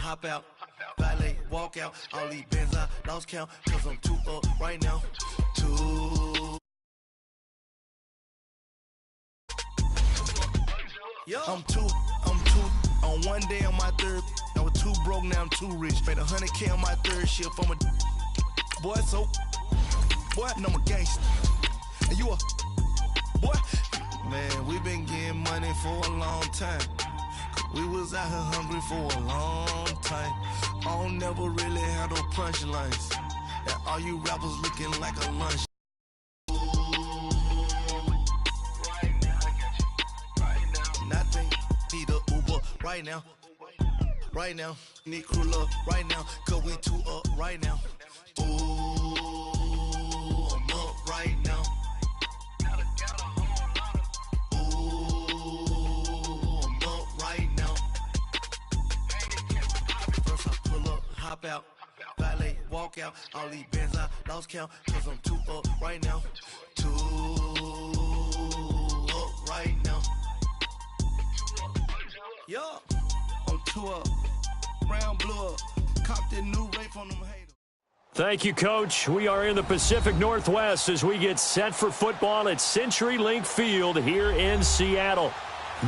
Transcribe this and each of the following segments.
hop out, valet, walk out. All these bands I lost count, cause I'm too up right now. I'm two. On one day on my third, I was too broke, now I'm too rich. Made 100K on my third shift. I'm a boy, so boy, no, I'm a gangster. And you a boy? Man, we been getting money for a long time. We was out here hungry for a long time. I don't never really have no punchlines. And all you rappers looking like a lunch. Nothing, need a Uber right now. Right now, need crew love right now. Cause we too up right now. Ooh, I'm up right now. Hop out, valet, walk out. All these bands I lost count, cause I'm too up right now. Too up right now. Yeah, I'm too up. Brown blew up. Copped that new rape on them haters. Thank you, Coach. We are in the Pacific Northwest as we get set for football at CenturyLink Field here in Seattle.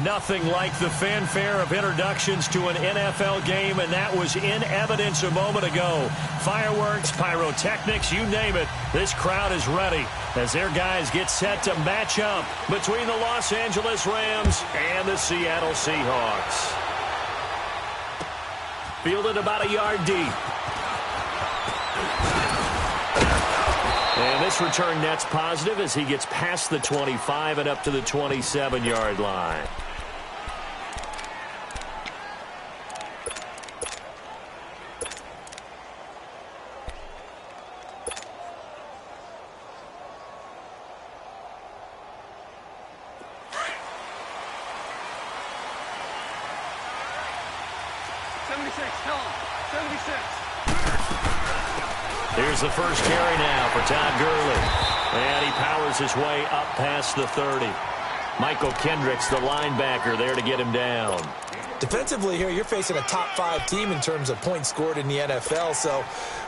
Nothing like the fanfare of introductions to an NFL game, and that was in evidence a moment ago. Fireworks, pyrotechnics, you name it. This crowd is ready as their guys get set to match up between the Los Angeles Rams and the Seattle Seahawks. Fielded about a yard deep. And this return net's positive as he gets past the 25 and up to the 27-yard line. Here's the first carry now for Todd Gurley. And he powers his way up past the 30. Michael Kendricks, the linebacker, there to get him down. Defensively here, you're facing a top-5 team in terms of points scored in the NFL. So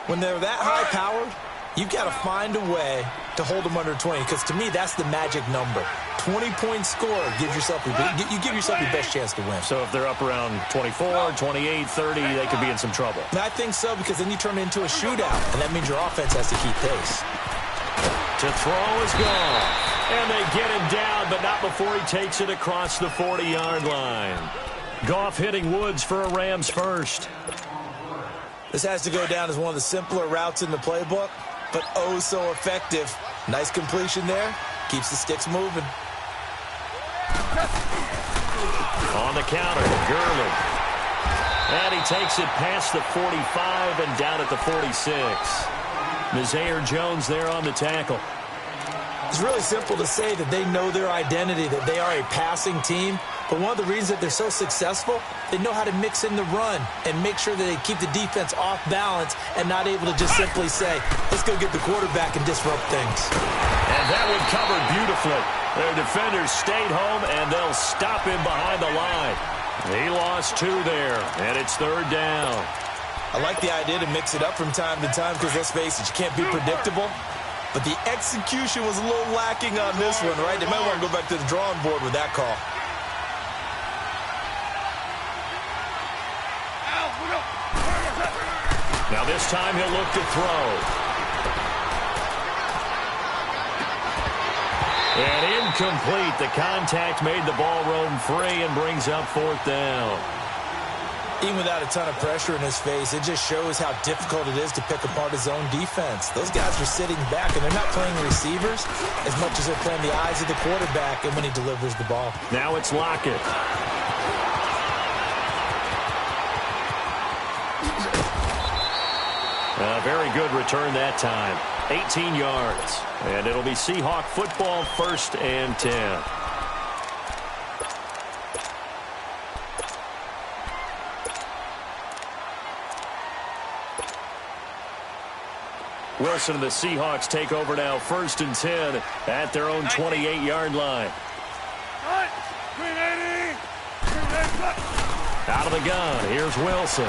when they're that high-powered, you've got to find a way to hold them under 20. Because to me, that's the magic number. 20-point score gives yourself you give yourself your best chance to win. So if they're up around 24, 28, 30, they could be in some trouble. And I think so, because then you turn it into a shootout, and that means your offense has to keep pace. To throw is gone. And they get him down, but not before he takes it across the 40-yard line. Goff hitting Woods for a Rams first. This has to go down as one of the simpler routes in the playbook, but oh so effective. Nice completion there. Keeps the sticks moving. On the counter, Gurley. And he takes it past the 45 and down at the 46. Nazaire Jones there on the tackle. It's really simple to say that they know their identity, that they are a passing team. But one of the reasons that they're so successful, they know how to mix in the run and make sure that they keep the defense off balance and not able to just simply say, let's go get the quarterback and disrupt things. And that one covered beautifully. Their defenders stayed home, and they'll stop him behind the line. He lost 2 there, and it's 3rd down. I like the idea to mix it up from time to time because, let's face it, you can't be predictable. But the execution was a little lacking on this one, right? They might want to go back to the drawing board with that call. Now this time he'll look to throw. And incomplete. The contact made the ball roam free and brings up 4th down. Even without a ton of pressure in his face, it just shows how difficult it is to pick apart his own defense. Those guys are sitting back, and they're not playing receivers as much as they're playing the eyes of the quarterback and when he delivers the ball. Now it's Lockett. A very good return that time. 18 yards. And it'll be Seahawk football, 1st and 10. Wilson and the Seahawks take over now, 1st and 10 at their own 28-yard line. Out of the gun, here's Wilson.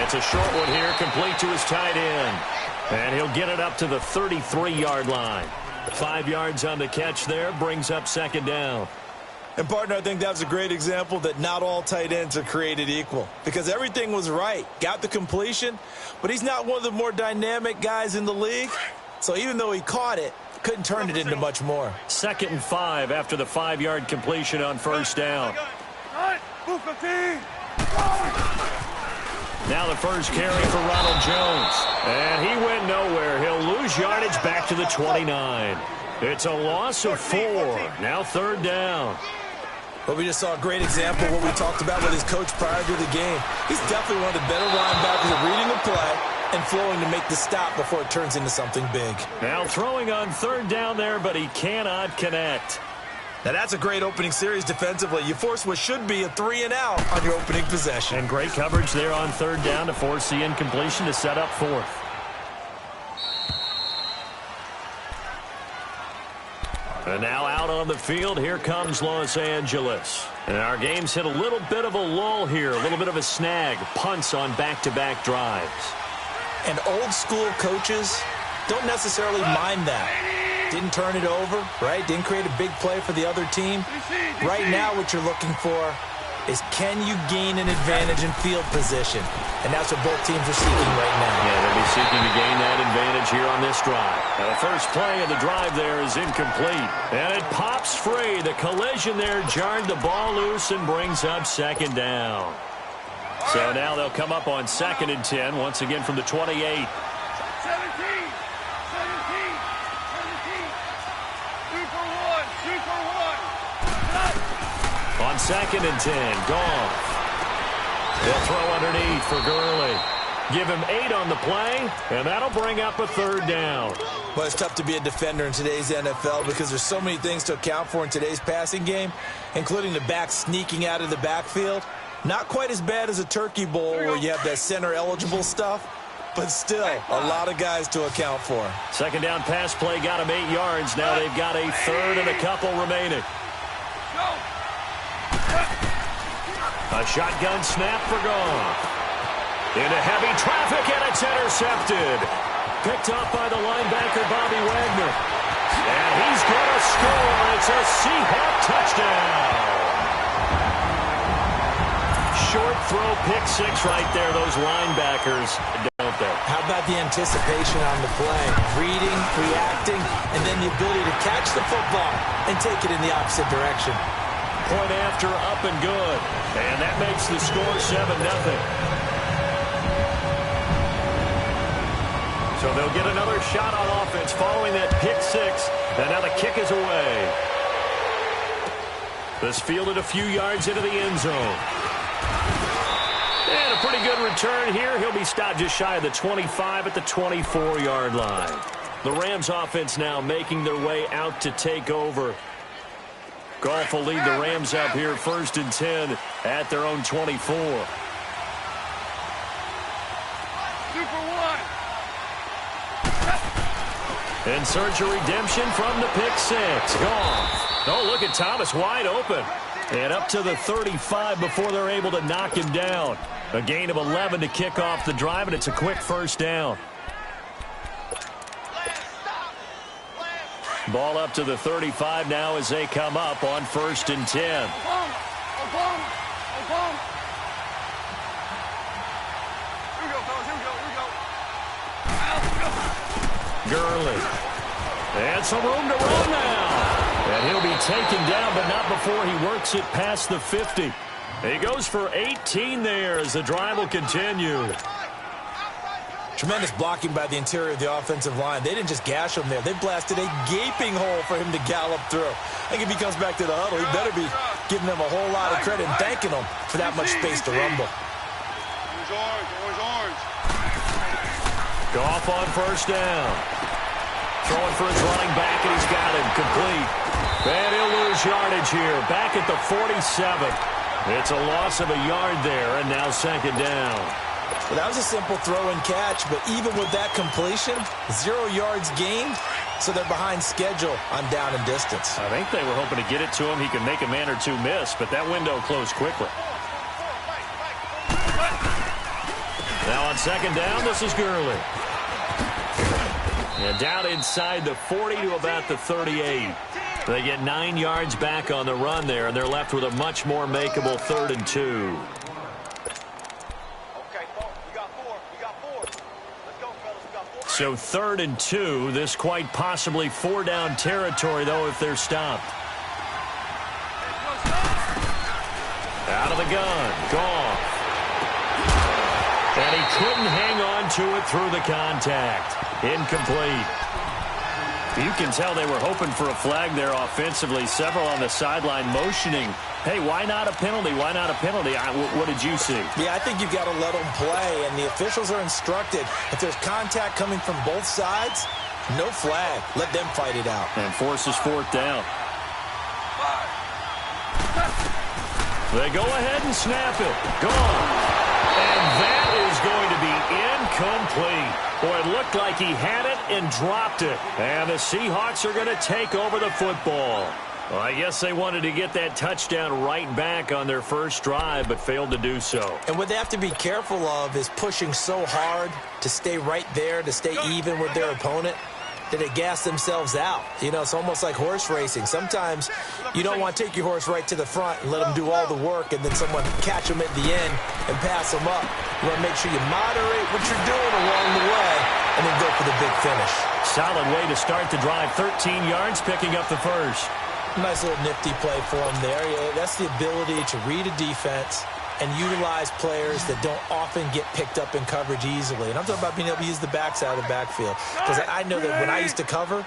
It's a short one here, complete to his tight end. And he'll get it up to the 33-yard line. 5 yards on the catch there, brings up second down. And, partner, I think that's a great example that not all tight ends are created equal. Because everything was right. Got the completion, but he's not one of the more dynamic guys in the league. So even though he caught it, couldn't turn it into much more. 2nd and 5 after the 5-yard completion on first down. Now the first carry for Ronald Jones. And he went nowhere. He'll lose yardage back to the 29. It's a loss of 4. Now 3rd down. But we just saw a great example of what we talked about with his coach prior to the game. He's definitely one of the better linebackers at reading the play and flowing to make the stop before it turns into something big. Now throwing on 3rd down there, but he cannot connect. Now that's a great opening series defensively. You force what should be a 3-and-out on your opening possession. And great coverage there on 3rd down to force the incompletion to set up 4th. And now out on the field, here comes Los Angeles. And our game's hit a little bit of a lull here, a little bit of a snag. Punts on back-to-back drives. And old-school coaches don't necessarily mind that. Didn't turn it over, right? Didn't create a big play for the other team. Right now what you're looking for is can you gain an advantage in field position? And that's what both teams are seeking right now. Yeah, they'll be seeking to gain that advantage here on this drive. Now, the first play of the drive there is incomplete. And it pops free. The collision there jarred the ball loose and brings up 2nd down. So now they'll come up on 2nd and 10, once again from the 28. On 2nd and 10, Goff. They'll throw underneath for Gurley. Give him 8 on the play, and that'll bring up a 3rd down. Well, it's tough to be a defender in today's NFL because there's so many things to account for in today's passing game, including the back sneaking out of the backfield. Not quite as bad as a turkey bowl where you have that center-eligible stuff, but still a lot of guys to account for. 2nd down pass play got him 8 yards. Now they've got a 3rd and a couple remaining. A shotgun snap for Goff. Into heavy traffic, and it's intercepted. Picked off by the linebacker, Bobby Wagner. And he's going to score. It's a Seahawk touchdown. Short throw, pick 6 right there. Those linebackers, don't they? How about the anticipation on the play? Reading, reacting, and then the ability to catch the football and take it in the opposite direction. Point after, up and good. And that makes the score 7-0. So they'll get another shot on offense following that pick 6. And now the kick is away. This fielded a few yards into the end zone. And a pretty good return here. He'll be stopped just shy of the 25 at the 24-yard line. The Rams offense now making their way out to take over. Goff will lead the Rams up here 1st and 10 at their own 24. In search of redemption from the pick 6. Goff. Oh, look at Thomas wide open. And up to the 35 before they're able to knock him down. A gain of 11 to kick off the drive, and it's a quick 1st down. Ball up to the 35 now as they come up on 1st and 10. Gurley. And some room to run now. And he'll be taken down, but not before he works it past the 50. He goes for 18 there as the drive will continue. Tremendous blocking by the interior of the offensive line. They didn't just gash him there. They blasted a gaping hole for him to gallop through. I think if he comes back to the huddle, he better be giving them a whole lot of credit and thanking them for that much space to rumble. Goff on 1st down. Throwing for his running back, and he's got him complete. And he'll lose yardage here. Back at the 47. It's a loss of a yard there, and now 2nd down. Well, that was a simple throw and catch, but even with that completion, 0 yards gained, so they're behind schedule on down and distance. I think they were hoping to get it to him. He could make a man or two miss, but that window closed quickly. Now on second down, this is Gurley. And down inside the 40 to about the 38. They get 9 yards back on the run there, and they're left with a much more makeable 3rd and 2. So 3rd and 2, this quite possibly 4-down territory, though, if they're stopped. Out of the gun, Goff. And he couldn't hang on to it through the contact. Incomplete. You can tell they were hoping for a flag there offensively. Several on the sideline motioning, hey, why not a penalty? Why not a penalty? What did you see? Yeah, I think you've got to let them play, and the officials are instructed. If there's contact coming from both sides, no flag. Let them fight it out. And forces 4th down. They go ahead and snap it. Gone. And that is going to be incomplete. Boy, it looked like he had it and dropped it. And the Seahawks are going to take over the football. Well, I guess they wanted to get that touchdown right back on their first drive, but failed to do so. And what they have to be careful of is pushing so hard to stay right there, to stay even with their opponent, that they gas themselves out. You know, it's almost like horse racing. Sometimes you don't want to take your horse right to the front and let them do all the work, and then someone catch them at the end and pass them up. You want to make sure you moderate what you're doing along the way and then go for the big finish. Solid way to start the drive. 13 yards, picking up the first. Nice little nifty play for him there. Yeah, that's the ability to read a defense and utilize players that don't often get picked up in coverage easily. And I'm talking about being able to use the backside of the backfield. Because I know that when I used to cover,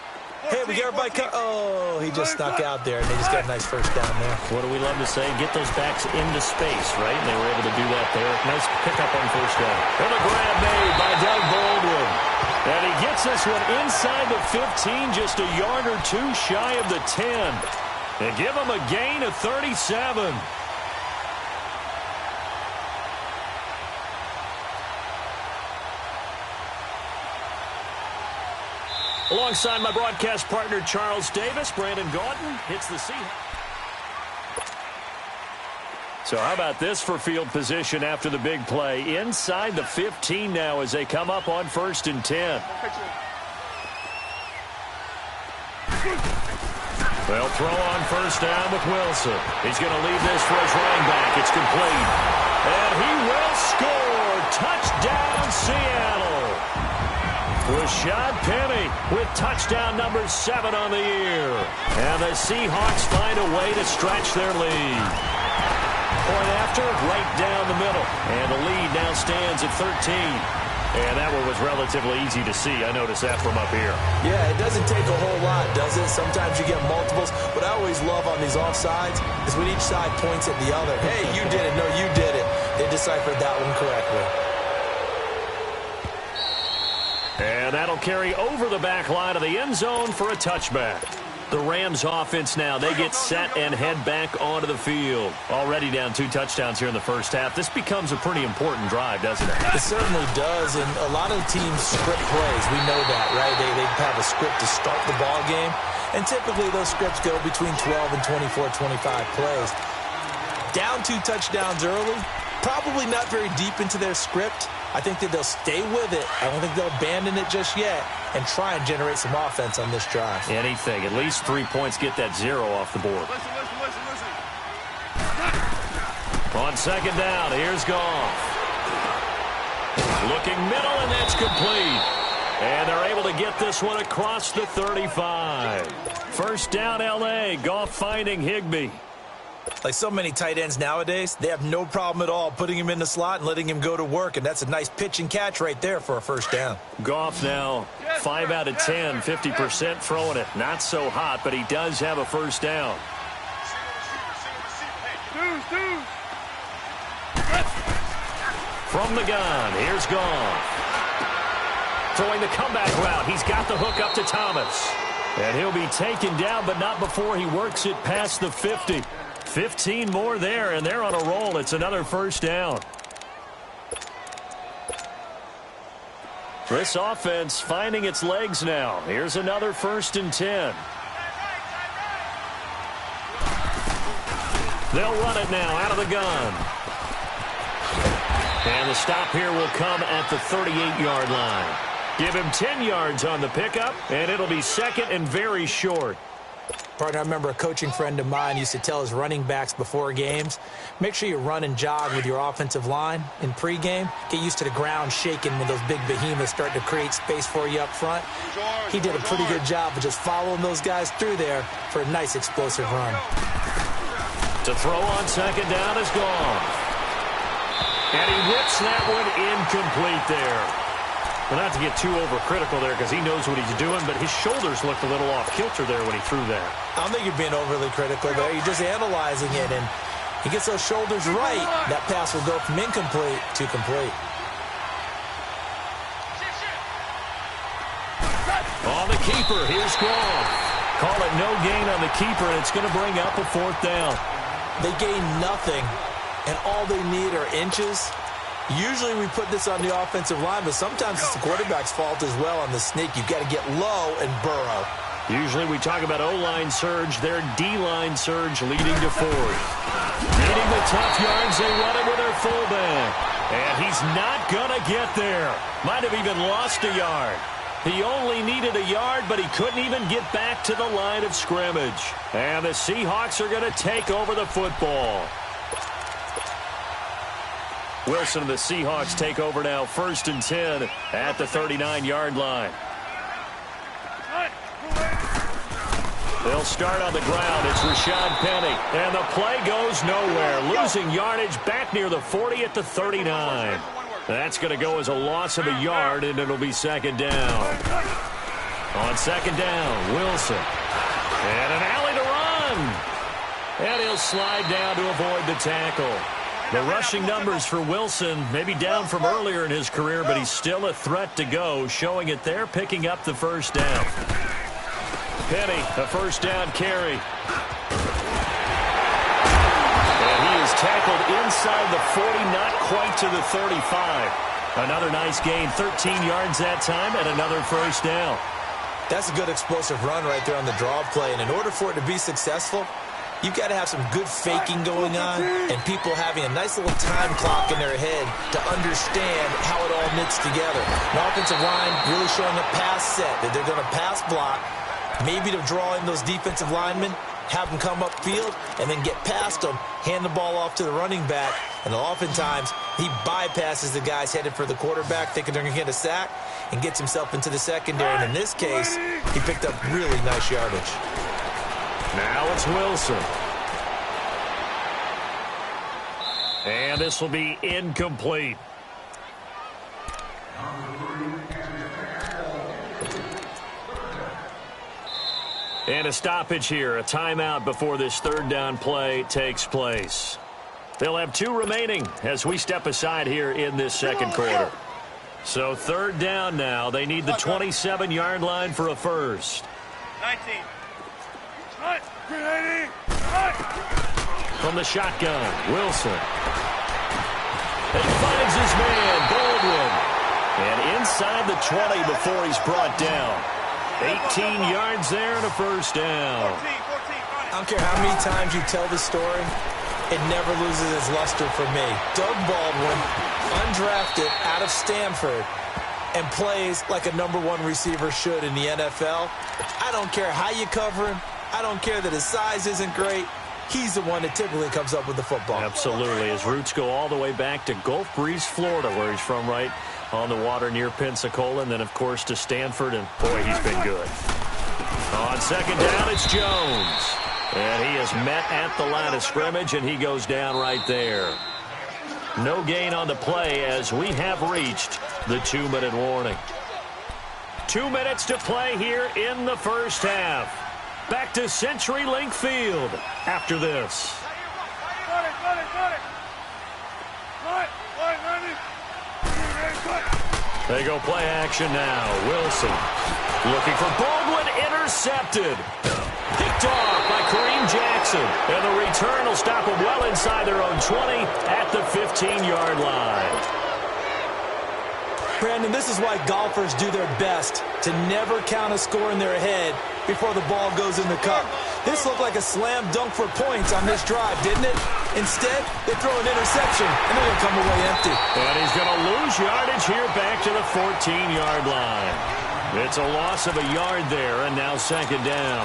hey, we got everybody oh, he just snuck out there, and they just got a nice first down there. What do we love to say? Get those backs into space, right? And they were able to do that there. Nice pickup on first down. And a grab made by Doug Baldwin. And he gets this one inside the 15, just a yard or two shy of the 10. And give him a gain of 37. Alongside my broadcast partner, Charles Davis, Brandon Gaudin hits the Seahawks. So how about this for field position after the big play? Inside the 15 now as they come up on 1st and 10. They'll throw on first down with Wilson. He's going to leave this for his running back. It's complete. And he will score. Touchdown, Seattle. Rashad Penny with touchdown number 7 on the year. And the Seahawks find a way to stretch their lead. Point after, right down the middle. And the lead now stands at 13. And that one was relatively easy to see. I noticed that from up here. Yeah, it doesn't take a whole lot, does it? Sometimes you get multiples. What I always love on these offsides is when each side points at the other. Hey, you did it. No, you did it. They deciphered that one correctly. And that'll carry over the back line of the end zone for a touchback. The Rams offense now, they get set and head back onto the field. Already down 2 touchdowns here in the first half. This becomes a pretty important drive, doesn't it? It certainly does, and a lot of teams script plays. We know that, right? They have a script to start the ball game, and typically those scripts go between 12 and 24, 25 plays. Down 2 touchdowns early, probably not very deep into their script. I think that they'll stay with it. I don't think they'll abandon it just yet and try and generate some offense on this drive. Anything. At least 3 points, get that 0 off the board. Listen. On second down, here's Goff. Looking middle, and that's complete. And they're able to get this one across the 35. First down, L.A. Goff finding Higbee. Like so many tight ends nowadays, they have no problem at all putting him in the slot and letting him go to work, and that's a nice pitch and catch right there for a first down. Goff now 5 out of 10, 50% throwing it. Not so hot, but he does have a first down. From the gun, here's Goff. Throwing the comeback route. He's got the hook up to Thomas. And he'll be taken down, but not before he works it past the 50. 15 more there, and they're on a roll. It's another first down. This offense finding its legs now. Here's another 1st and 10. They'll run it now out of the gun. And the stop here will come at the 38-yard line. Give him 10 yards on the pickup, and it'll be second and very short. Partner, I remember a coaching friend of mine used to tell his running backs before games, make sure you run and jog with your offensive line in pregame. Get used to the ground shaking when those big behemoths start to create space for you up front. He did a pretty good job of just following those guys through there for a nice explosive run. To throw on second down is gone. And he whips that one incomplete there. Well, not to get too overcritical there because he knows what he's doing, but his shoulders looked a little off kilter there when he threw that. I don't think you're being overly critical there. You're just analyzing it, and he gets those shoulders right. That pass will go from incomplete to complete. On the keeper, here's Grom. Call it no gain on the keeper, and it's going to bring up a fourth down. They gain nothing, and all they need are inches. Usually we put this on the offensive line, but sometimes it's the quarterback's fault as well on the sneak. You've got to get low and burrow. Usually we talk about O-line surge, their D-line surge leading to fourth. Needing the tough yards, they run it with their fullback. And he's not going to get there. Might have even lost a yard. He only needed a yard, but he couldn't even get back to the line of scrimmage. And the Seahawks are going to take over the football. Wilson and the Seahawks take over now, 1st and 10 at the 39-yard line. They'll start on the ground. It's Rashad Penny. And the play goes nowhere. Losing yardage back near the 40 at the 39. That's going to go as a loss of a yard, and it'll be second down. On second down, Wilson. And an alley to run. And he'll slide down to avoid the tackle. The rushing numbers for Wilson may be down from earlier in his career, but he's still a threat to go, showing it there, picking up the first down. Penny, a first down carry. And he is tackled inside the 40, not quite to the 35. Another nice gain, 13 yards that time, and another first down. That's a good explosive run right there on the draw play, and in order for it to be successful, you've got to have some good faking going on and people having a nice little time clock in their head to understand how it all knits together. An offensive line really showing a pass set that they're going to pass block, maybe to draw in those defensive linemen, have them come upfield, and then get past them, hand the ball off to the running back, and oftentimes he bypasses the guys headed for the quarterback, thinking they're going to get a sack, and gets himself into the secondary. And in this case, he picked up really nice yardage. Now it's Wilson. And this will be incomplete. And a stoppage here, a timeout before this third down play takes place. They'll have 2 remaining as we step aside here in this second quarter. So third down now. They need the 27-yard line for a first. 19. From the shotgun, Wilson. And he finds his man, Baldwin. And inside the 20 before he's brought down. 18 yards there and a first down. 14. I don't care how many times you tell the story, it never loses its luster for me. Doug Baldwin, undrafted out of Stanford, and plays like a #1 receiver should in the NFL. I don't care how you cover him. I don't care that his size isn't great. He's the one that typically comes up with the football. Absolutely. His roots go all the way back to Gulf Breeze, Florida, where he's from, right on the water near Pensacola, and then, of course, to Stanford, and, boy, he's been good. On second down, it's Jones. And he is met at the line of scrimmage, and he goes down right there. No gain on the play as we have reached the 2-minute warning. 2 minutes to play here in the first half. Back to CenturyLink Field after this. They go play action now. Wilson looking for Baldwin, intercepted. Picked off by Kareem Jackson. And the return will stop them well inside their own 20 at the 15-yard line. Brandon, this is why golfers do their best to never count a score in their head before the ball goes in the cup. This looked like a slam dunk for points on this drive, didn't it? Instead, they throw an interception, and they're going to come away empty. And he's going to lose yardage here back to the 14-yard line. It's a loss of a yard there, and now second down.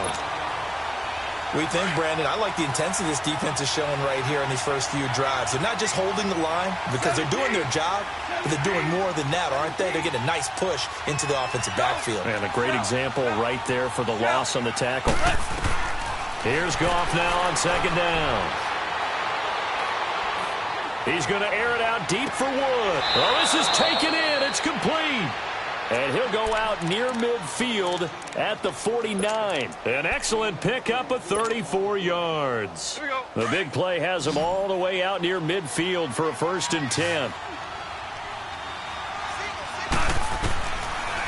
We think, Brandon, I like the intensity this defense is showing right here in these first few drives. They're not just holding the line because they're doing their job, but they're doing more than that, aren't they? They're getting a nice push into the offensive backfield. And a great example right there for the loss on the tackle. Here's Goff now on second down. He's going to air it out deep for Wood. Oh, this is taken in. It's complete. And he'll go out near midfield at the 49. An excellent pickup of 34 yards. The big play has him all the way out near midfield for a 1st and 10.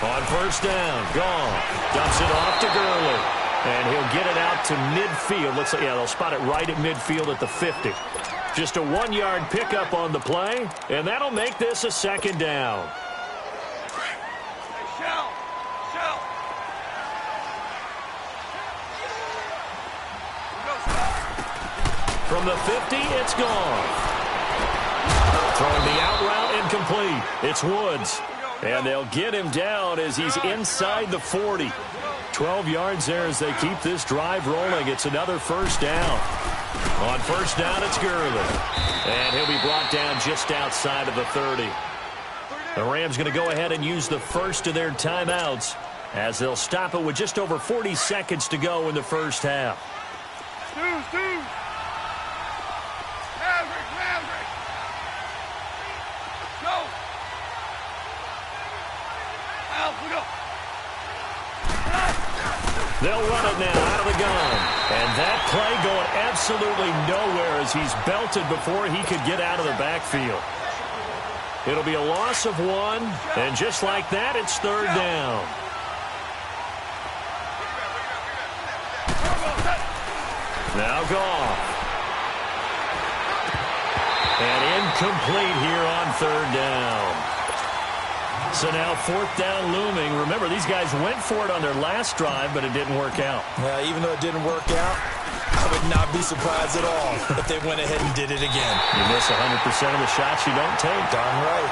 On 1st down, Goff dumps it off to Gurley. And he'll get it out to midfield. Looks like, yeah, they'll spot it right at midfield at the 50. Just a 1-yard pickup on the play, and that'll make this a 2nd down. From the 50, it's gone. Throwing the out route incomplete. It's Woods. And they'll get him down as he's inside the 40. 12 yards there as they keep this drive rolling. It's another 1st down. On 1st down, it's Gurley. And he'll be brought down just outside of the 30. The Rams going to go ahead and use the first of their timeouts as they'll stop it with just over 40 seconds to go in the first half. They'll run it now out of the gun. And that play going absolutely nowhere as he's belted before he could get out of the backfield. It'll be a loss of 1, and just like that, it's 3rd down. Now Goff. And incomplete here on 3rd down. So now 4th down looming. Remember, these guys went for it on their last drive, but it didn't work out. Even though it didn't work out, I would not be surprised at all if they went ahead and did it again. You miss 100% of the shots you don't take. Darn right.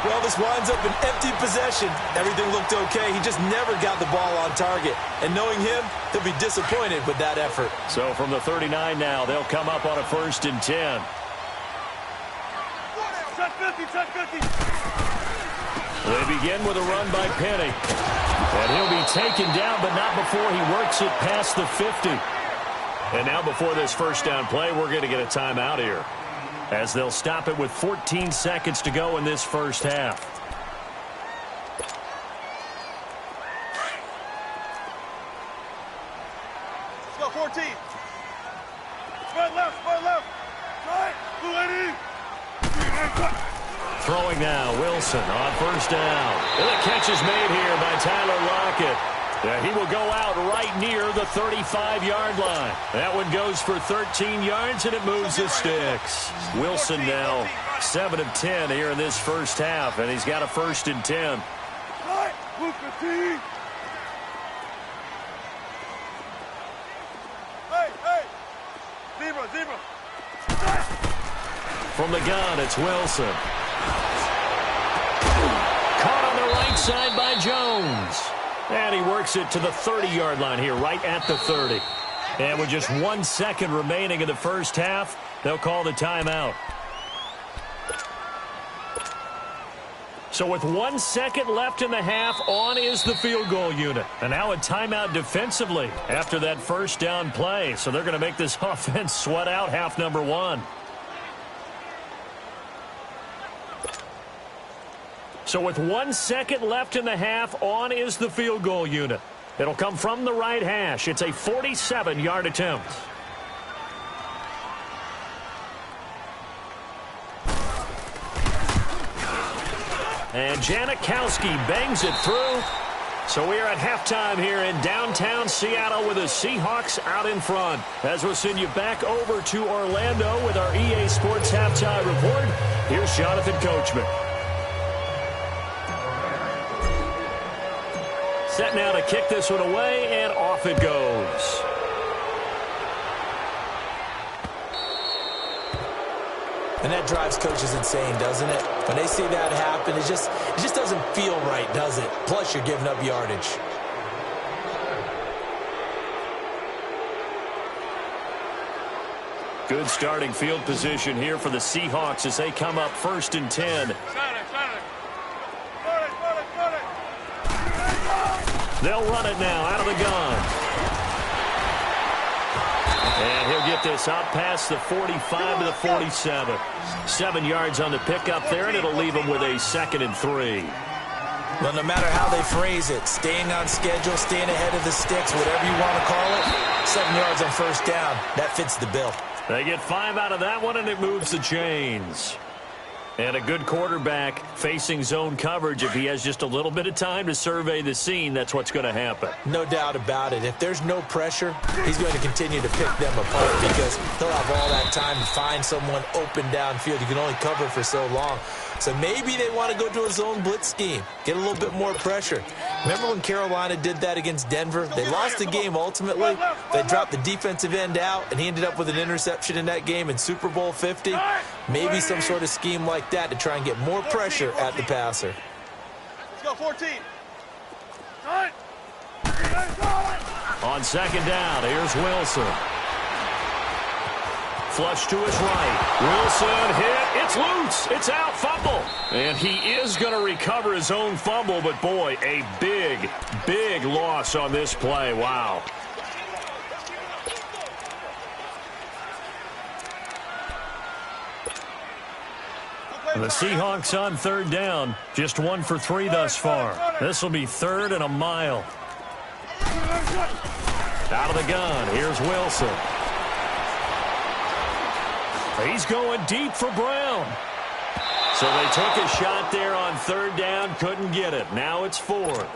Well, this winds up an empty possession. Everything looked okay. He just never got the ball on target. And knowing him, he'll be disappointed with that effort. So from the 39 now, they'll come up on a 1st and 10. Check 50. They begin with a run by Penny. And he'll be taken down, but not before he works it past the 50. And now before this 1st down play, we're going to get a timeout here, as they'll stop it with 14 seconds to go in this first half. Let's go, 14. Spread left. Right, 280. Throwing now, Wilson on 1st down. And the catch is made here by Tyler Lockett. He will go out right near the 35-yard line. That one goes for 13 yards, and it moves the sticks. Wilson now 7 of 10 here in this first half, and he's got a 1st and 10. Hey. Zebra. From the gun, it's Wilson. Caught on the right side by Jones. And he works it to the 30-yard line here, right at the 30. And with just 1 second remaining in the first half, they'll call the timeout. So with 1 second left in the half, on is the field goal unit. And now a timeout defensively after that 1st down play. So they're going to make this offense sweat out half number 1. So with 1 second left in the half, on is the field goal unit. It'll come from the right hash. It's a 47-yard attempt. And Janikowski bangs it through. So we are at halftime here in downtown Seattle with the Seahawks out in front. As we'll send you back over to Orlando with our EA Sports Halftime Report, here's Jonathan Coachman. Set now to kick this one away, and off it goes. And that drives coaches insane, doesn't it? When they see that happen, it just doesn't feel right, does it? Plus, you're giving up yardage. Good starting field position here for the Seahawks as they come up 1st and 10. They'll run it now out of the gun. And he'll get this out past the 45 to the 47. 7 yards on the pickup there, and it'll leave him with a 2nd and 3. Well, no matter how they phrase it, staying on schedule, staying ahead of the sticks, whatever you want to call it, 7 yards on 1st down. That fits the bill. They get 5 out of that one, and it moves the chains. And a good quarterback facing zone coverage. If he has just a little bit of time to survey the scene, that's what's going to happen. No doubt about it. If there's no pressure, he's going to continue to pick them apart because he'll have all that time to find someone open downfield. You can only cover for so long. So maybe they want to go to a zone blitz scheme, get a little bit more pressure. Remember when Carolina did that against Denver? They lost the game ultimately. They dropped the defensive end out, and he ended up with an interception in that game in Super Bowl 50. Maybe some sort of scheme like that to try and get more pressure at the passer. Let's go, 14. On 2nd down, here's Wilson. Flush to his right. Wilson hit. It's loose. It's out. Fumble. And he is going to recover his own fumble, but boy, a big, big loss on this play. Wow. The Seahawks on 3rd down. Just 1 for 3 thus far. This will be 3rd and a mile. Out of the gun. Here's Wilson. He's going deep for Brown. So they took a shot there on 3rd down. Couldn't get it. Now it's 4th.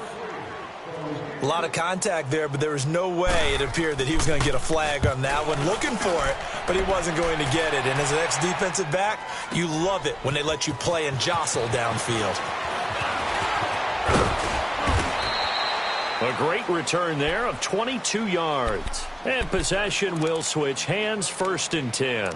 A lot of contact there, but there was no way it appeared that he was going to get a flag on that one. Looking for it, but he wasn't going to get it. And as an ex-defensive back, you love it when they let you play and jostle downfield. A great return there of 22 yards. And possession will switch hands, 1st and 10.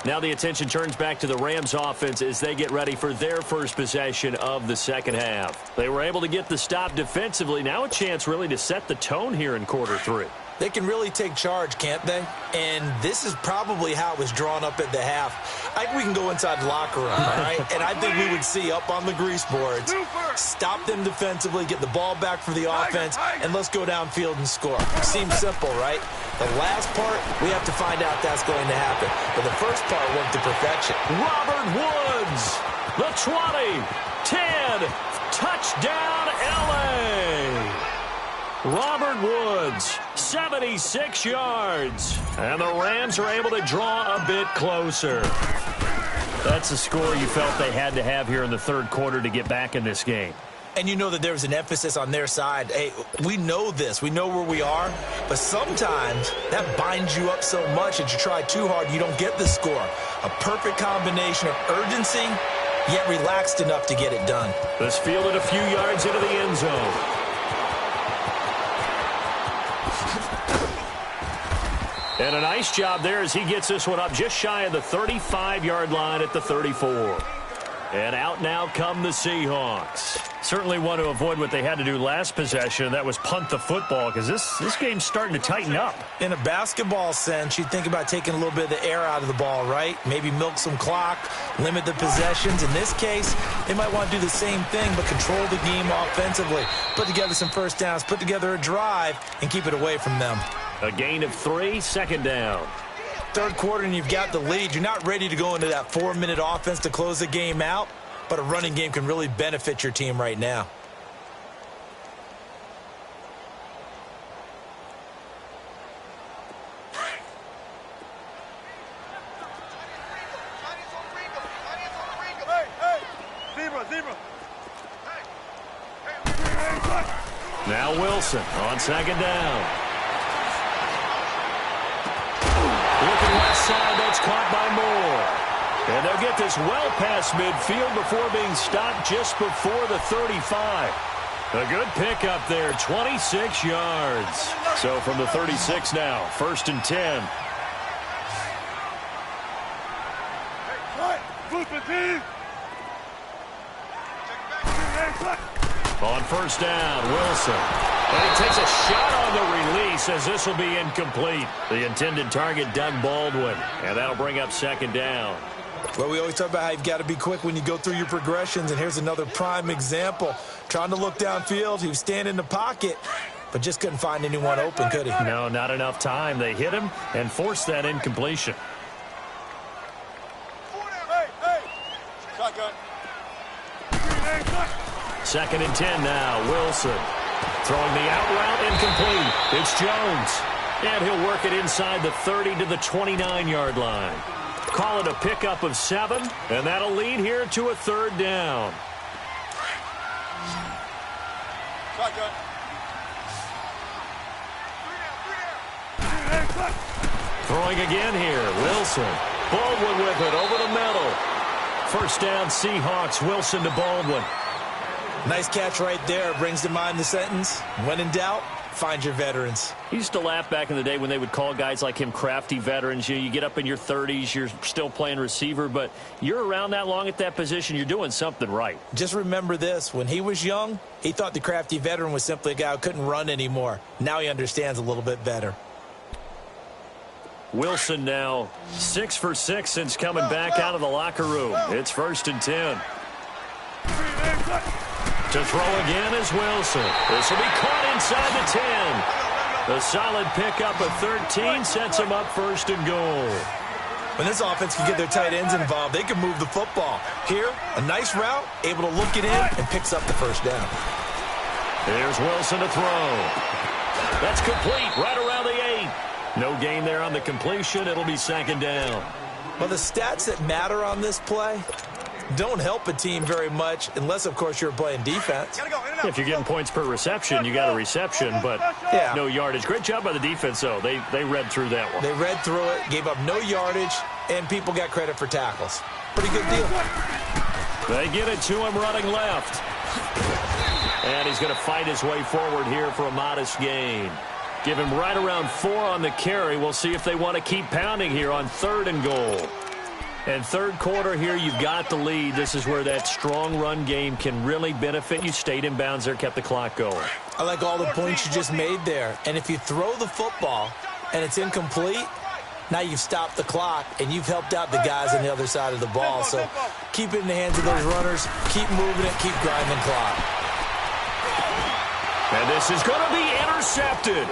Now the attention turns back to the Rams offense as they get ready for their first possession of the 2nd half. They were able to get the stop defensively. Now a chance really to set the tone here in quarter 3. They can really take charge, can't they? And this is probably how it was drawn up at the half. I think we can go inside the locker room, all right? And I think we would see up on the grease boards, stop them defensively, get the ball back for the offense, and let's go downfield and score. Seems simple, right? The last part, we have to find out that's going to happen. But the first part worked to perfection. Robert Woods, the 20, 10, touchdown LA. Robert Woods, 76 yards. And the Rams are able to draw a bit closer. That's a score you felt they had to have here in the 3rd quarter to get back in this game. And you know that there was an emphasis on their side. Hey, we know this. We know where we are. But sometimes that binds you up so much that you try too hard, you don't get the score. A perfect combination of urgency, yet relaxed enough to get it done. This fielded a few yards into the end zone. And a nice job there as he gets this one up just shy of the 35-yard line at the 34. And out now come the Seahawks. Certainly want to avoid what they had to do last possession. That was punt the football because this game's starting to tighten up. In a basketball sense, you think about taking a little bit of the air out of the ball, right? Maybe milk some clock, limit the possessions. In this case, they might want to do the same thing but control the game offensively. Put together some first downs, put together a drive, and keep it away from them. A gain of 3, 2nd down. 3rd quarter and you've got the lead. You're not ready to go into that 4-minute offense to close the game out, but a running game can really benefit your team right now. Zebra. Now Wilson on 2nd down. Looking left side, that's caught by Moore. And they'll get this well past midfield before being stopped just before the 35. A good pickup there, 26 yards. So from the 36 now, 1st and 10. On first down, Wilson. And he takes a shot on the release as this will be incomplete. The intended target, Doug Baldwin. And that'll bring up second down. Well, we always talk about how you've got to be quick when you go through your progressions, and here's another prime example. Trying to look downfield, he was standing in the pocket, but just couldn't find anyone open, could he? No, not enough time. They hit him and forced that incompletion. Shotgun. Second and 10 now, Wilson. Throwing the out route, incomplete. It's Jones. And he'll work it inside the 30 to the 29-yard line. Call it a pickup of 7, and that'll lead here to a third down. Shotgun. Throwing again here, Wilson. Baldwin with it over the middle. First down, Seahawks. Wilson to Baldwin. Nice catch right there. Brings to mind the sentence, when in doubt, find your veterans. He used to laugh back in the day when they would call guys like him crafty veterans. You get up in your 30s, you're still playing receiver, but you're around that long at that position, you're doing something right. Just remember this. When he was young, he thought the crafty veteran was simply a guy who couldn't run anymore. Now he understands a little bit better. Wilson now 6 for 6 since coming back out of the locker room. It's first and 10. To throw again is Wilson. This will be caught inside the 10. A solid pickup of 13 sets him up first and goal. When this offense can get their tight ends involved, they can move the football. Here, a nice route, able to look it in, and picks up the first down. Here's Wilson to throw. That's complete right around the 8. No gain there on the completion. It'll be second down. Well, the stats that matter on this play don't help a team very much unless, of course, you're playing defense. If you're getting points per reception, you got a reception, but no yardage. Great job by the defense, though. They read through that one. They read through it, gave up no yardage, and people got credit for tackles. Pretty good deal. They get it to him running left. And he's going to fight his way forward here for a modest gain. Give him right around 4 on the carry. We'll see if they want to keep pounding here on 3rd and goal. And third quarter here, you've got the lead. This is where that strong run game can really benefit you. Stayed in bounds there, kept the clock going. I like all the points you just made there. And if you throw the football and it's incomplete, now you've stopped the clock and you've helped out the guys on the other side of the ball. So keep it in the hands of those runners. Keep moving it. Keep grinding clock. And this is going to be intercepted.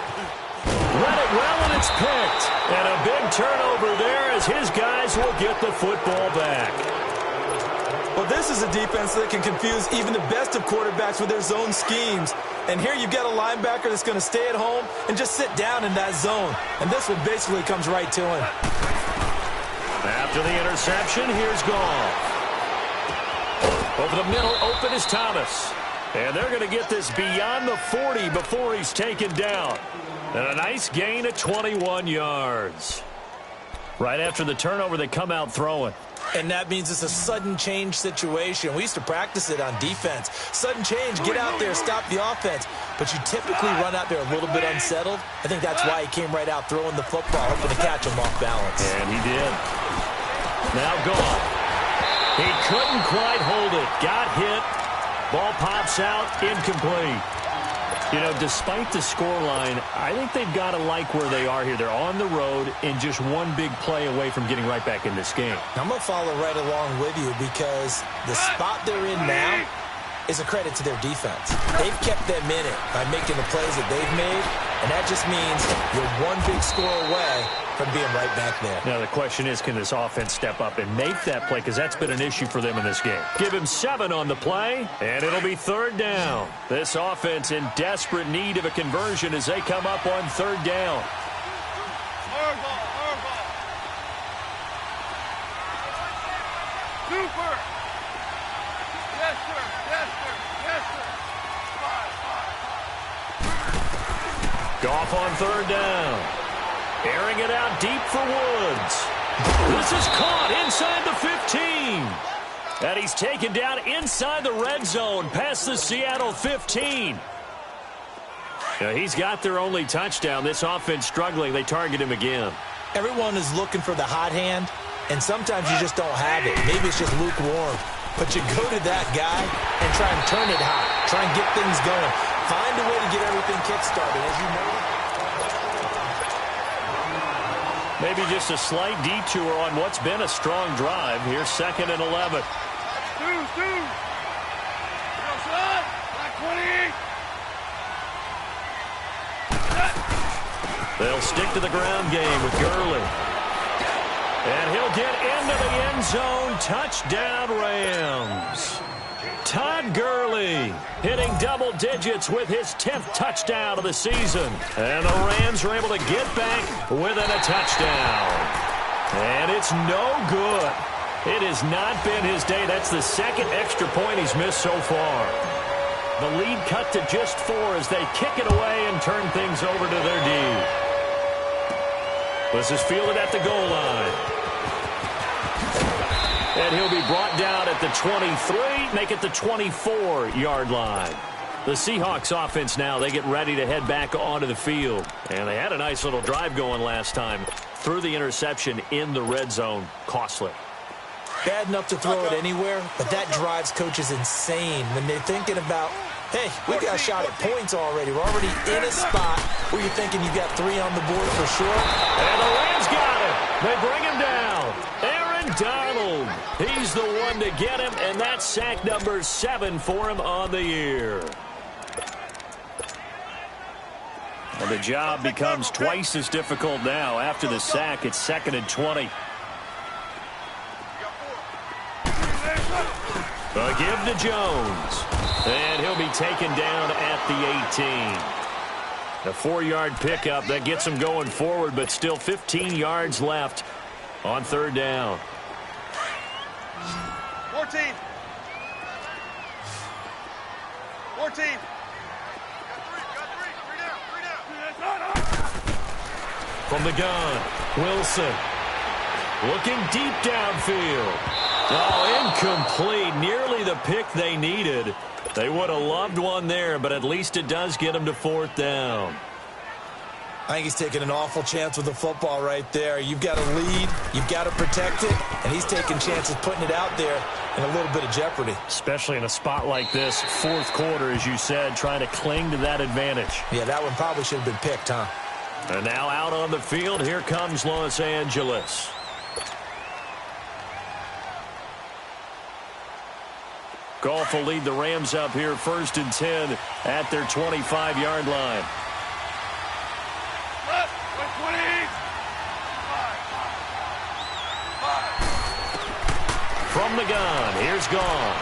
Read it well, and it's picked. And a big turnover there as his guys will get the football back. Well, this is a defense that can confuse even the best of quarterbacks with their zone schemes. And here you've got a linebacker that's going to stay at home and just sit down in that zone. And this one basically comes right to him. After the interception, here's Goff. Over the middle, open is Thomas. And they're going to get this beyond the 40 before he's taken down. And a nice gain of 21 yards. Right after the turnover, they come out throwing. And that means it's a sudden change situation. We used to practice it on defense. Sudden change, get out there, stop the offense. But you typically run out there a little bit unsettled. I think that's why he came right out throwing the football, hoping to catch him off balance. And he did. Now Goff. He couldn't quite hold it. Got hit. Ball pops out, incomplete. You know, despite the scoreline, I think they've got to like where they are here. They're on the road and just one big play away from getting right back in this game. I'm going to follow right along with you because the spot they're in now is a credit to their defense. They've kept them in it by making the plays that they've made, and that just means you're one big score away from being right back there. Now, the question is, can this offense step up and make that play? Because that's been an issue for them in this game. Give him 7 on the play, and it'll be 3rd down. This offense in desperate need of a conversion as they come up on 3rd down. Super! Yes, sir! Yes, sir! Yes, sir! Five. Goff on 3rd down. Airing it out deep for Woods. This is caught inside the 15. And he's taken down inside the red zone past the Seattle 15. Now, he's got their only touchdown. This offense struggling. They target him again. Everyone is looking for the hot hand, And sometimes you just don't have it. Maybe it's just lukewarm. But you go to that guy and try and turn it hot. Try and get things going. Find a way to get everything kick-started. As you know, maybe just a slight detour on what's been a strong drive. Here's 2nd and 11. They'll stick to the ground game with Gurley. And he'll get into the end zone. Touchdown, Rams. Todd Gurley hitting double digits with his 10th touchdown of the season. And the Rams are able to get back within a touchdown. And it's no good. It has not been his day. That's the 2nd extra point he's missed so far. The lead cut to just 4 as they kick it away and turn things over to their D. This is fielded at the goal line. And he'll be brought down at the 23, make it the 24-yard line. The Seahawks offense now, they get ready to head back onto the field. And they had a nice little drive going last time. Threw the interception in the red zone. Costly. Bad enough to throw it anywhere, but that drives coaches insane when they're thinking about, hey, we got a shot at points already. We're already in a spot where you're thinking you've got 3 on the board for sure. And the Rams got it. They bring him down. Aaron Donald. He's the one to get him, and that's sack number 7 for him on the year. And the job becomes twice as difficult now. After the sack, it's 2nd and 20. A give to Jones. And he'll be taken down at the 18. A 4-yard pickup that gets him going forward, but still 15 yards left on 3rd down. 14. 14. From the gun, Wilson. Looking deep downfield. Oh, incomplete. Nearly the pick they needed. They would have loved one there, but at least it does get them to 4th down. I think he's taking an awful chance with the football right there. You've got to lead, you've got to protect it, and he's taking chances putting it out there in a little bit of jeopardy. Especially in a spot like this, 4th quarter, as you said, trying to cling to that advantage. Yeah, that one probably should have been picked, huh? And now out on the field, here comes Los Angeles. Goff will lead the Rams up here 1st and 10 at their 25-yard line. From the gun, here's Goff.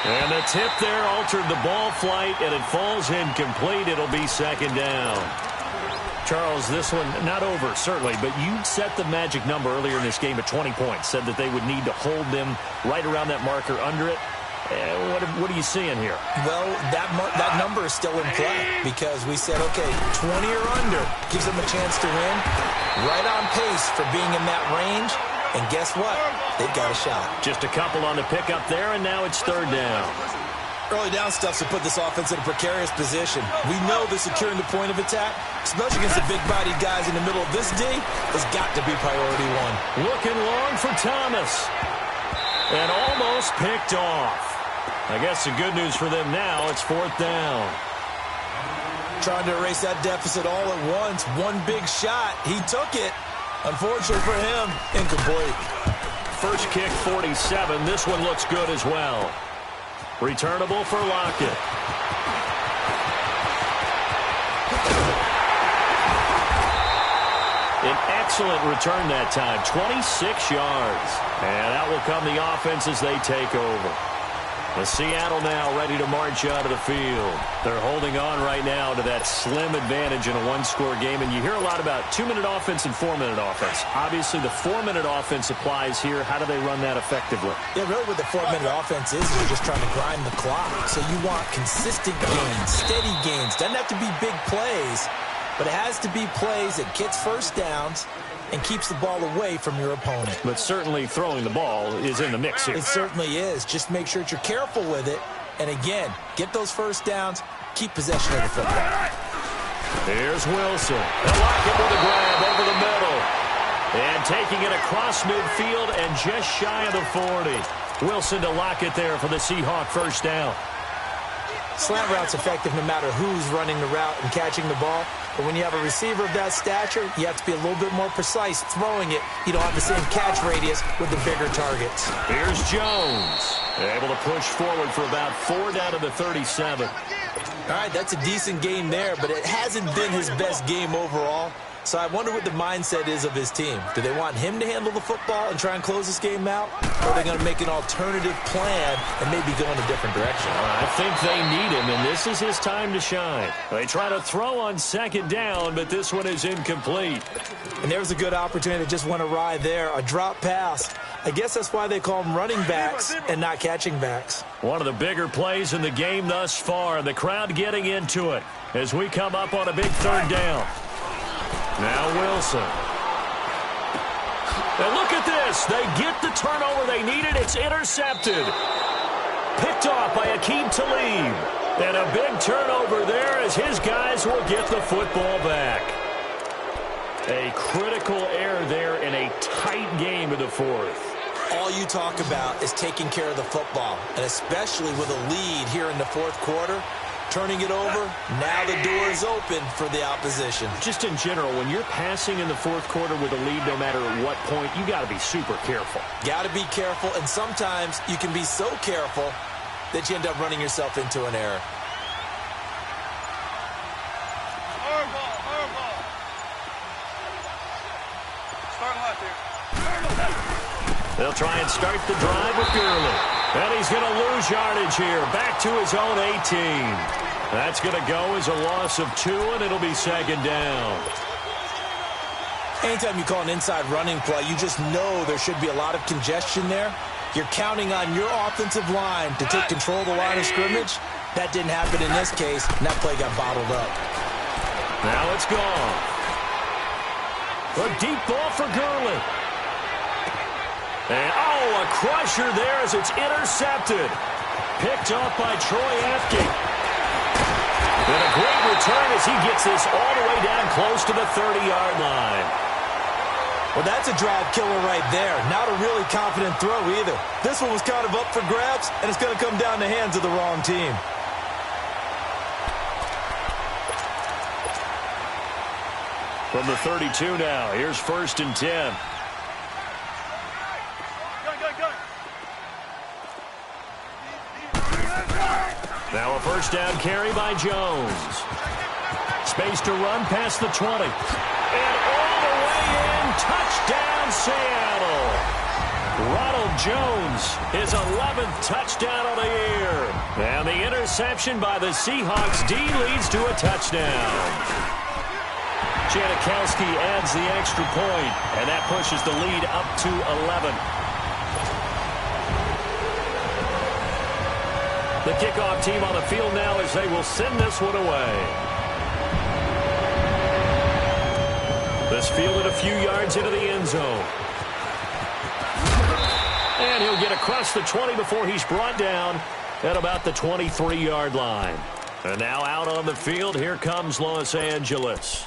And the tip there altered the ball flight, and it falls incomplete. It'll be 2nd down. Charles, this one not over, certainly, but you set the magic number earlier in this game at 20 points, said that they would need to hold them right around that marker under it. What are you seeing here? Well, that number is still in play because we said, okay, 20 or under gives them a chance to win. Right on pace for being in that range. And guess what? They've got a shot. Just a couple on the pickup there, and now it's 3rd down. Early down stuff's to put this offense in a precarious position. We know that securing the point of attack, especially against the big-bodied guys in the middle of this D, has got to be priority 1. Looking long for Thomas. And almost picked off. I guess the good news for them now, it's 4th down. Trying to erase that deficit all at once. One big shot. He took it. Unfortunately for him, incomplete. First kick, 47. This one looks good as well. Returnable for Lockett. An excellent return that time, 26 yards. And out will come the offense as they take over. The Seattle now ready to march out of the field. They're holding on right now to that slim advantage in a one-score game. And you hear a lot about 2-minute offense and 4-minute offense. Obviously, the 4-minute offense applies here. How do they run that effectively? Yeah, really what the 4-minute offense is you're just trying to grind the clock. So you want consistent gains, steady gains. Doesn't have to be big plays, but it has to be plays that gets first downs and keeps the ball away from your opponent. But certainly throwing the ball is in the mix here. It certainly is. Just make sure that you're careful with it. And again, get those first downs, keep possession of the football. Here's Wilson. And Lockett with a grab over the middle. And taking it across midfield and just shy of the 40. Wilson to lock it there for the Seahawk first down. Slant route's effective no matter who's running the route and catching the ball. But when you have a receiver of that stature, you have to be a little bit more precise throwing it. You don't have the same catch radius with the bigger targets. Here's Jones. Able to push forward for about 4 down to the 37. All right, that's a decent game there, but it hasn't been his best game overall. So I wonder what the mindset is of his team. Do they want him to handle the football and try and close this game out? Or are they going to make an alternative plan and maybe go in a different direction? I think they need him, and this is his time to shine. They try to throw on second down, but this one is incomplete. And there's a good opportunity that just went awry there, a drop pass. I guess that's why they call them running backs and not catching backs. One of the bigger plays in the game thus far, the crowd getting into it as we come up on a big third down. Now Wilson. And look at this. They get the turnover they needed. It's intercepted. Picked off by Akeem Talib. And a big turnover there as his guys will get the football back. A critical error there in a tight game in the fourth. All you talk about is taking care of the football, and especially with a lead here in the fourth quarter. Turning it over, now the door is open for the opposition. Just in general, when you're passing in the fourth quarter with a lead, no matter at what point, you got to be super careful. Got to be careful, and sometimes you can be so careful that you end up running yourself into an error. Hard ball. Start left here. They'll try and start the drive with Gurley. And he's going to lose yardage here. Back to his own 18. That's going to go as a loss of 2, and it'll be second down. Anytime you call an inside running play, you just know there should be a lot of congestion there. You're counting on your offensive line to take control of the line of scrimmage. That didn't happen in this case, and that play got bottled up. Now it's gone. A deep ball for Gurley. And, a crusher there as it's intercepted. Picked off by Troy Apke. And a great return as he gets this all the way down close to the 30-yard line. Well, that's a drive killer right there. Not a really confident throw either. This one was kind of up for grabs, and it's going to come down the hands of the wrong team. From the 32 now, here's 1st and 10. Now a first down carry by Jones. Space to run past the 20. And all the way in, touchdown Seattle. Ronald Jones, his 11th touchdown of the year. And the interception by the Seahawks D leads to a touchdown. Janikowski adds the extra point, and that pushes the lead up to 11. The kickoff team on the field now as they will send this one away. This fielded a few yards into the end zone. And he'll get across the 20 before he's brought down at about the 23-yard line. And now out on the field, here comes Los Angeles.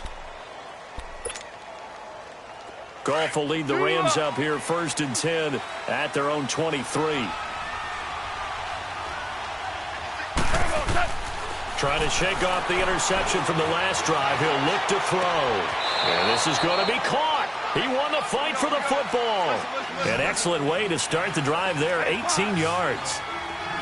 Goff will lead the Rams up here 1st and 10 at their own 23. Trying to shake off the interception from the last drive. He'll look to throw. And this is going to be caught. He won the fight for the football. An excellent way to start the drive there, 18 yards.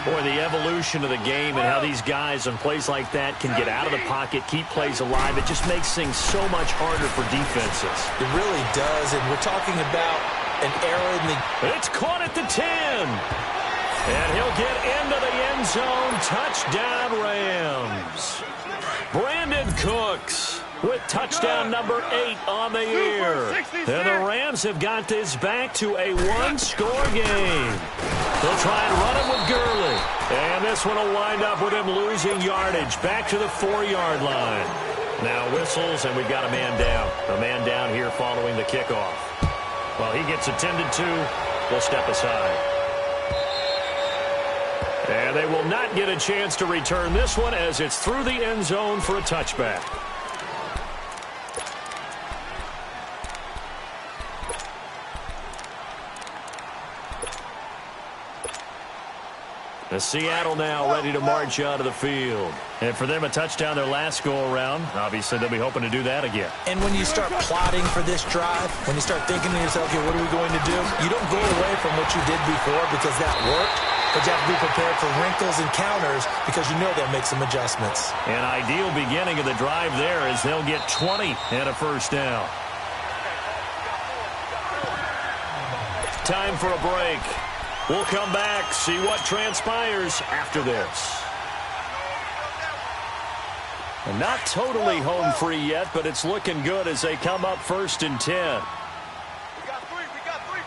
Boy, the evolution of the game and how these guys on plays like that can get out of the pocket, keep plays alive, it just makes things so much harder for defenses. It really does, and we're talking about an error in the... It's caught at the 10. And he'll get into the end zone. Touchdown, Rams. Brandon Cooks with touchdown number 8 on the year. And the Rams have got this back to a one-score game. They'll try and run it with Gurley. And this one will wind up with him losing yardage back to the 4-yard line. Now whistles, and we've got a man down. A man down here following the kickoff. While he gets attended to, we'll step aside. And they will not get a chance to return this one as it's through the end zone for a touchback. Seattle now ready to march out of the field. And for them, a touchdown their last go-around. Obviously, they'll be hoping to do that again. And when you start plotting for this drive, when you start thinking to yourself, okay, what are we going to do? You don't go away from what you did before because that worked, but you have to be prepared for wrinkles and counters because you know they'll make some adjustments. An ideal beginning of the drive there as they'll get 20 and a first down. Time for a break. We'll come back, see what transpires after this. And not totally home free yet, but it's looking good as they come up 1st and 10. We got three,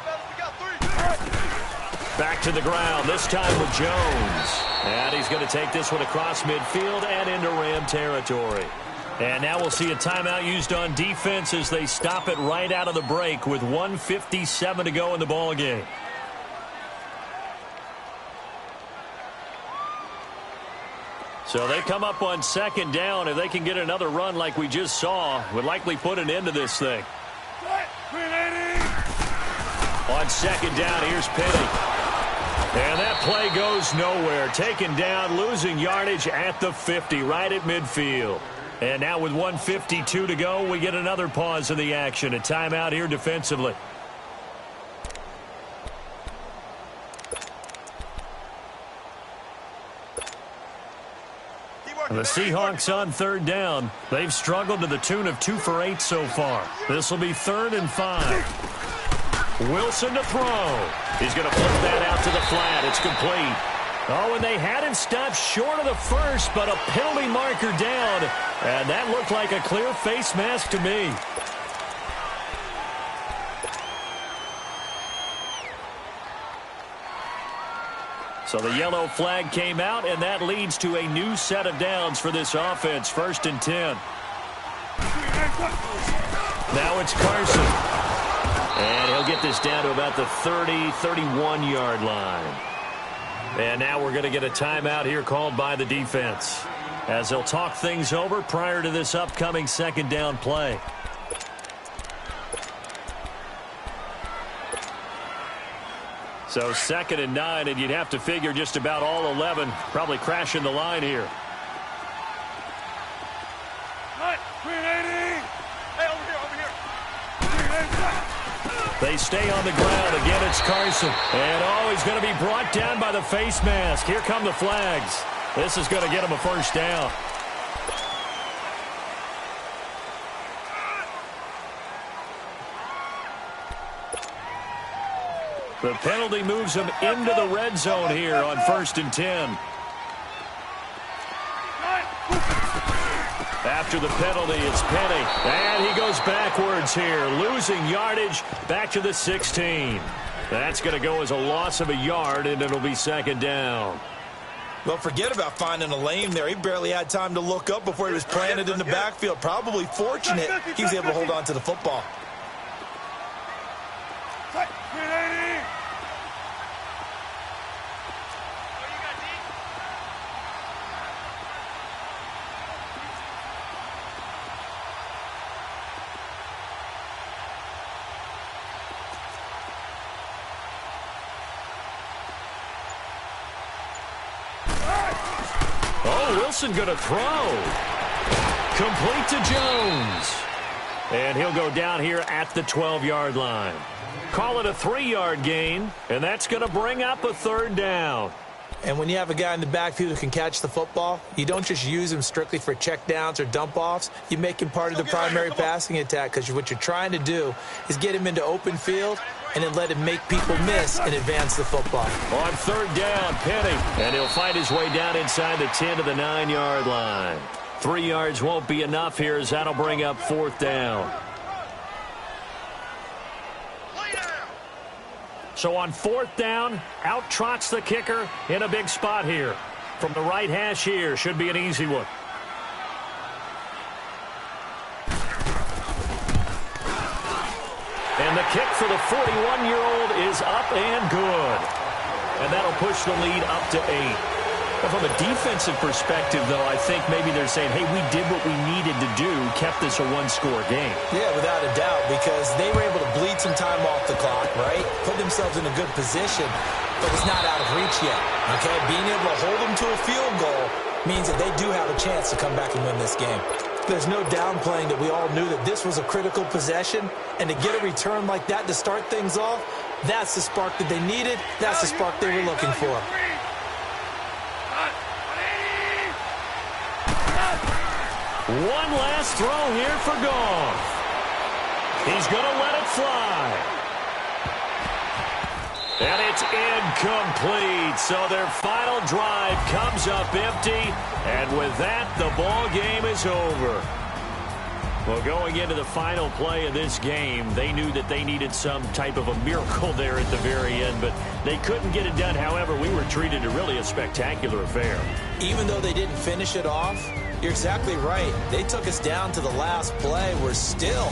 fellas, we got three. Back to the ground, this time with Jones. And he's going to take this one across midfield and into Ram territory. And now we'll see a timeout used on defense as they stop it right out of the break with 1:57 to go in the ball game. So they come up on 2nd down. If they can get another run like we just saw, would likely put an end to this thing. On 2nd down, here's Penny. And that play goes nowhere. Taken down, losing yardage at the 50, right at midfield. And now with 1:52 to go, we get another pause in the action. A timeout here defensively. The Seahawks on 3rd down. They've struggled to the tune of 2 for 8 so far. This will be 3rd and 5. Wilson to throw. He's going to flip that out to the flat. It's complete. Oh, and they had him stopped short of the first, but a penalty marker down. And that looked like a clear face mask to me. So the yellow flag came out, and that leads to a new set of downs for this offense. 1st and 10. Now it's Carson. And he'll get this down to about the 30, 31-yard line. And now we're going to get a timeout here called by the defense as they'll talk things over prior to this upcoming 2nd down play. So 2nd and 9, and you'd have to figure just about all 11 probably crashing the line here. Hey, over here. They stay on the ground. Again, it's Carson. And, oh, he's going to be brought down by the face mask. Here come the flags. This is going to get him a first down. The penalty moves him into the red zone here on 1st and 10. After the penalty, it's Penny. And he goes backwards here, losing yardage back to the 16. That's going to go as a loss of a yard, and it'll be 2nd down. Well, forget about finding a lane there. He barely had time to look up before he was planted in the backfield. Probably fortunate he was able to hold on to the football. Wilson going to throw. Complete to Jones. And he'll go down here at the 12-yard line. Call it a 3-yard gain, and that's going to bring up a 3rd down. And when you have a guy in the backfield who can catch the football, you don't just use him strictly for checkdowns or dump-offs. You make him part of the primary passing attack because what you're trying to do is get him into open field and then let him make people miss and advance the football. On 3rd down, Penny. And he'll find his way down inside the 10 to the 9-yard line. 3 yards won't be enough here as that'll bring up 4th down. So on 4th down, out trots the kicker in a big spot here. From the right hash here, should be an easy one. And the kick for the 41-year-old is up and good. And that'll push the lead up to 8. Well, from a defensive perspective, though, I think maybe they're saying, hey, we did what we needed to do, kept this a one-score game. Yeah, without a doubt, because they were able to bleed some time off the clock, right? Put themselves in a good position, but it's not out of reach yet, okay? Being able to hold them to a field goal means that they do have a chance to come back and win this game. There's no downplaying that we all knew that this was a critical possession, and to get a return like that to start things off, that's the spark that they needed. That's the spark they were looking for. One last throw here for Goff. He's going to let it fly. And it's incomplete. So their final drive comes up empty. And with that, the ball game is over. Well, going into the final play of this game, they knew that they needed some type of a miracle there at the very end, but they couldn't get it done. However, we were treated to really a spectacular affair. Even though they didn't finish it off, you're exactly right. They took us down to the last play. We're still